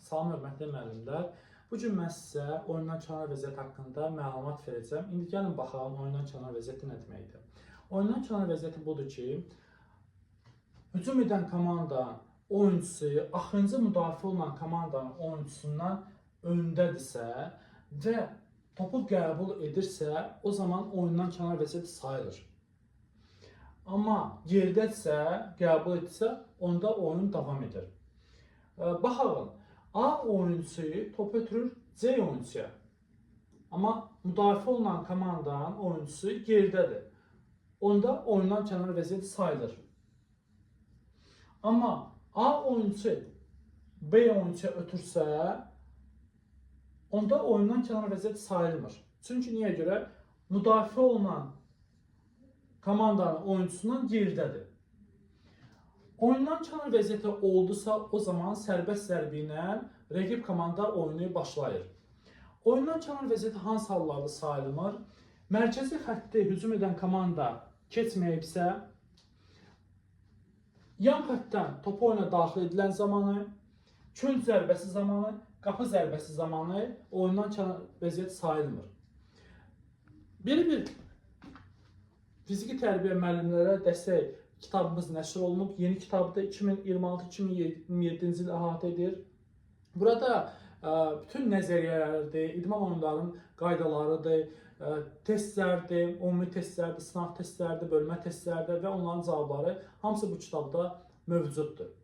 Salam hörmətli müəllimlər. Bu gün mən sizə oyundan kənar vəziyyət haqqında məlumat verəcəm. İndi gəlin baxalım oyundan kənar vəziyyəti nə deməkdir. Oyundan kənar vəziyyəti budur ki, hücum edən komanda oyuncusu axırıncı müdafiə olan komandanın oyuncusundan öndədirsə və topu qəbul edirsə, o zaman oyundan kənar vəziyyəti sayılır. Amma yerdədirsə, qəbul edirsə, onda oyun davam edir. Baxalım, A oyuncusu topu ötürür C oyuncuya. Amma müdafiə olunan komandanın oyuncusu yerdədir. Onda oyundan kənar vəziyyət sayılır. Amma A oyuncusu B oyuncuya ötürsə, onda oyundan kənar vəziyyət sayılmır. Çünki niyə görə? Müdafiə olunan komandanın oyuncusundan yerdədir. Oyundan kənar vəziyyəti oldusa, o zaman sərbəst zərbə ilə rəqib komanda oyunu başlayır. Oyundan kənar vəziyyəti hansı hallarda sayılmır? Mərkəzi xətti hücum edən komanda keçməyibsə, yan xəttdən topu oyuna daxil edilən zamanı, könc zərbəsi zamanı, qapı zərbəsi zamanı oyundan kənar vəziyyət sayılmır. Belə bir fiziki tərbiyə müəllimlərə dəstək kitabımız nəşr olunub. Yeni kitabda 2026-2027-ci il əhatə edir. Burada bütün nəzəriyyələrdir, idman oyunlarının qaydalarıdır, testlərdir, ümumi testlərdir, sınaq testlərdir, bölmə testlərdir və onların cavabları hamısı bu kitabda mövcuddur.